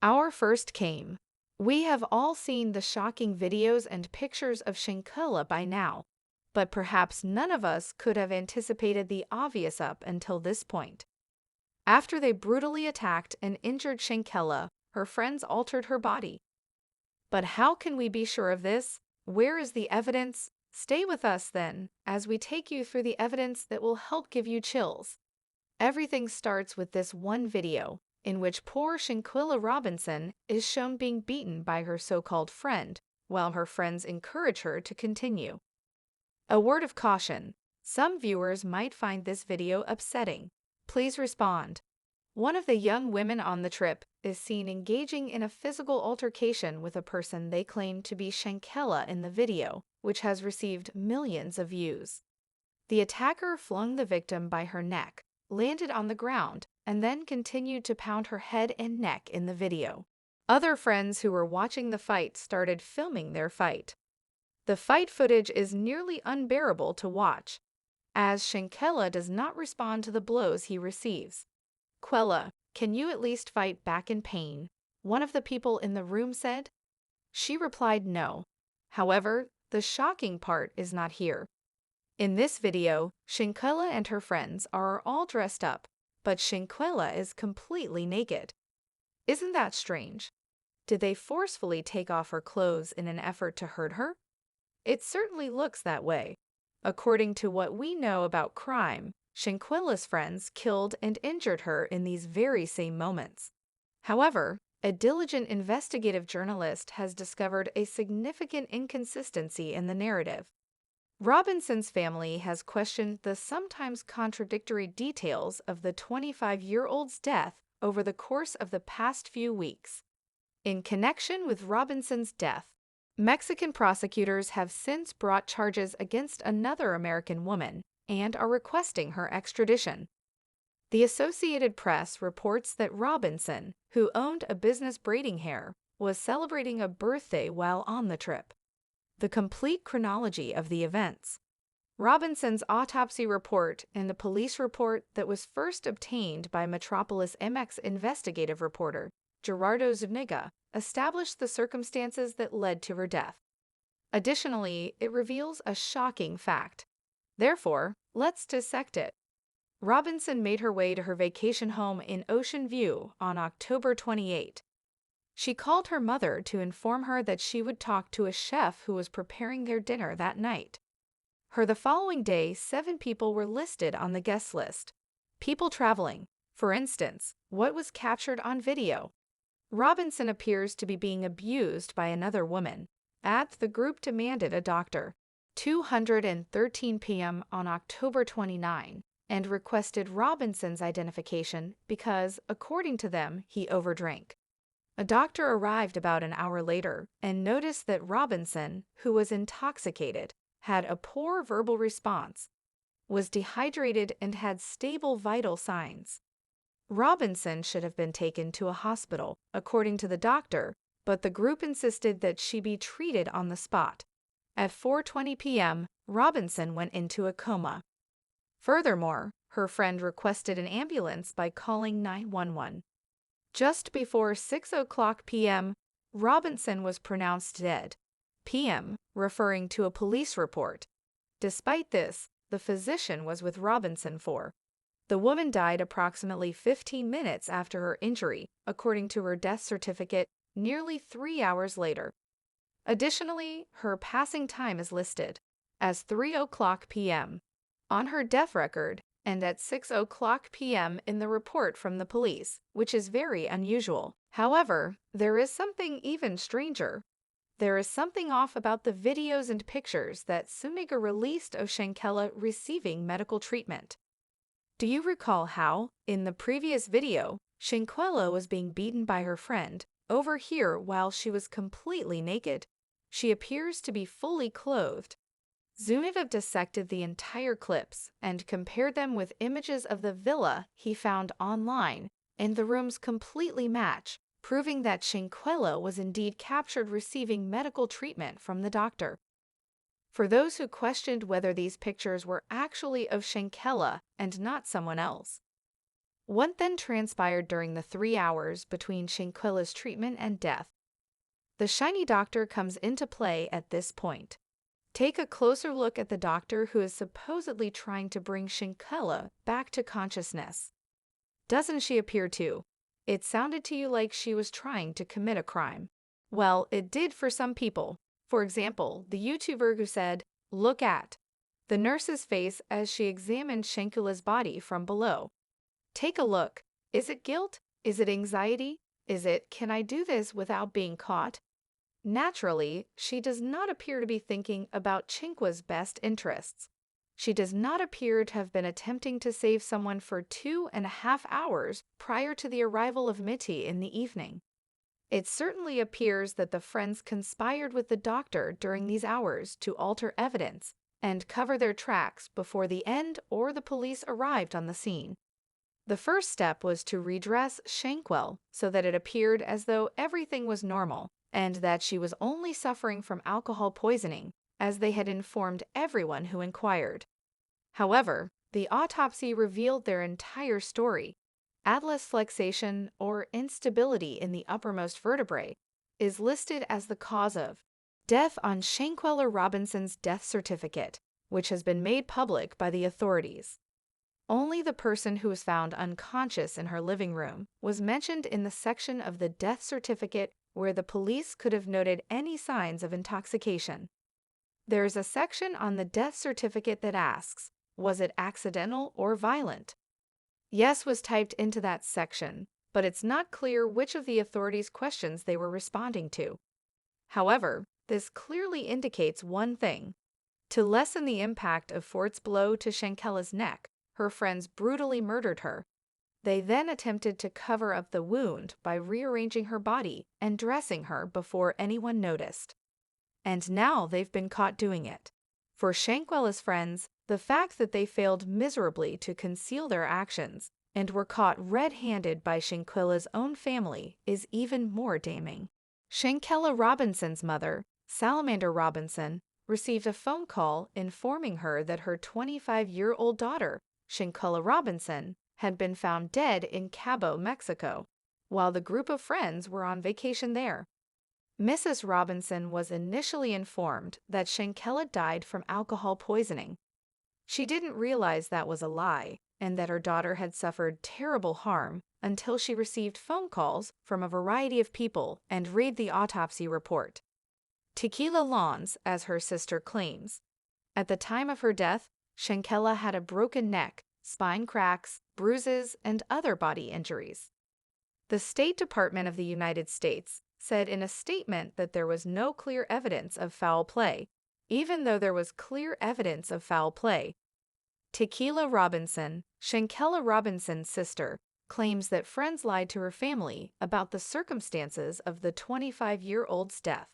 Our first came. We have all seen the shocking videos and pictures of Shanquella by now, but perhaps none of us could have anticipated the obvious up until this point. After they brutally attacked and injured Shanquella, her friends altered her body. But how can we be sure of this? Where is the evidence? Stay with us then, as we take you through the evidence that will help give you chills. Everything starts with this one video, in which poor Shanquella Robinson is shown being beaten by her so-called friend, while her friends encourage her to continue. A word of caution: some viewers might find this video upsetting. Please respond. One of the young women on the trip is seen engaging in a physical altercation with a person they claim to be Shanquella in the video, which has received millions of views. The attacker flung the victim by her neck, landed on the ground, and then continued to pound her head and neck in the video. Other friends who were watching the fight started filming their fight. The fight footage is nearly unbearable to watch, as Shanquella does not respond to the blows he receives. "Quella, can you at least fight back in pain?" one of the people in the room said. She replied no. However, the shocking part is not here. In this video, Shanquella and her friends are all dressed up, but Shanquella is completely naked. Isn't that strange? Did they forcefully take off her clothes in an effort to hurt her? It certainly looks that way. According to what we know about crime, Shanquella's friends killed and injured her in these very same moments. However, a diligent investigative journalist has discovered a significant inconsistency in the narrative. Robinson's family has questioned the sometimes contradictory details of the 25-year-old's death over the course of the past few weeks. In connection with Robinson's death, Mexican prosecutors have since brought charges against another American woman and are requesting her extradition. The Associated Press reports that Robinson, who owned a business braiding hair, was celebrating a birthday while on the trip. The complete chronology of the events. Robinson's autopsy report and the police report that was first obtained by Metropolis MX investigative reporter Gerardo Zuniga established the circumstances that led to her death. Additionally, it reveals a shocking fact. Therefore, let's dissect it. Robinson made her way to her vacation home in Ocean View on October 28. She called her mother to inform her that she would talk to a chef who was preparing their dinner that night. The following day, 7 people were listed on the guest list. People traveling. For instance, what was captured on video? Robinson appears to be being abused by another woman. The group demanded a doctor. 2:13 p.m. on October 29, and requested Robinson's identification because, according to them, he overdrank. A doctor arrived about an hour later and noticed that Robinson, who was intoxicated, had a poor verbal response, was dehydrated, and had stable vital signs. Robinson should have been taken to a hospital, according to the doctor, but the group insisted that she be treated on the spot. At 4:20 p.m., Robinson went into a coma. Furthermore, her friend requested an ambulance by calling 911. Just before 6:00 p.m., Robinson was pronounced dead. p.m., referring to a police report. Despite this, the physician was with Robinson for. The woman died approximately 15 minutes after her injury, according to her death certificate, nearly 3 hours later. Additionally, her passing time is listed as 3:00 p.m. on her death record and at 6:00 p.m. in the report from the police, which is very unusual. However, there is something even stranger. There is something off about the videos and pictures that Zuniga released of Shanquella receiving medical treatment. Do you recall how, in the previous video, Shanquella was being beaten by her friend? Over here, while she was completely naked, she appears to be fully clothed. Zuniga dissected the entire clips and compared them with images of the villa he found online, and the rooms completely match, proving that Shanquella was indeed captured receiving medical treatment from the doctor. For those who questioned whether these pictures were actually of Shanquella and not someone else, What then transpired during the 3 hours between Shanquella's treatment and death? The shiny doctor comes into play at this point. Take a closer look at the doctor who is supposedly trying to bring Shanquella back to consciousness. Doesn't she appear to? It sounded to you like she was trying to commit a crime. Well, it did for some people. For example, the YouTuber who said, "Look at" the nurse's face as she examined Shanquella's body from below. Take a look. Is it guilt? Is it anxiety? Is it, "Can I do this without being caught?" Naturally, she does not appear to be thinking about Shanquella's best interests. She does not appear to have been attempting to save someone for 2.5 hours prior to the arrival of Mitty in the evening. It certainly appears that the friends conspired with the doctor during these hours to alter evidence and cover their tracks before the end or the police arrived on the scene. The first step was to redress Shanquella so that it appeared as though everything was normal and that she was only suffering from alcohol poisoning, as they had informed everyone who inquired. However, the autopsy revealed their entire story. Atlas flexation, or instability in the uppermost vertebrae, is listed as the cause of death on Shanquella Robinson's death certificate, which has been made public by the authorities. Only the person who was found unconscious in her living room was mentioned in the section of the death certificate where the police could have noted any signs of intoxication. There is a section on the death certificate that asks, was it accidental or violent? Yes was typed into that section, but it's not clear which of the authorities' questions they were responding to. However, this clearly indicates one thing. To lessen the impact of Fort's blow to Shanquella's neck, her friends brutally murdered her. They then attempted to cover up the wound by rearranging her body and dressing her before anyone noticed. And now they've been caught doing it. For Shanquella's friends, the fact that they failed miserably to conceal their actions and were caught red-handed by Shanquella's own family is even more damning. Shanquella Robinson's mother, Salamander Robinson, received a phone call informing her that her 25-year-old daughter, Shanquella Robinson, had been found dead in Cabo, Mexico, while the group of friends were on vacation there. Mrs. Robinson was initially informed that Shanquella died from alcohol poisoning. She didn't realize that was a lie and that her daughter had suffered terrible harm until she received phone calls from a variety of people and read the autopsy report. Tequila Lawns, as her sister claims. At the time of her death, Shanquella had a broken neck, spine cracks, bruises, and other body injuries. The State Department of the United States said in a statement that there was no clear evidence of foul play, even though there was clear evidence of foul play. Tequila Robinson, Shanquella Robinson's sister, claims that friends lied to her family about the circumstances of the 25-year-old's death.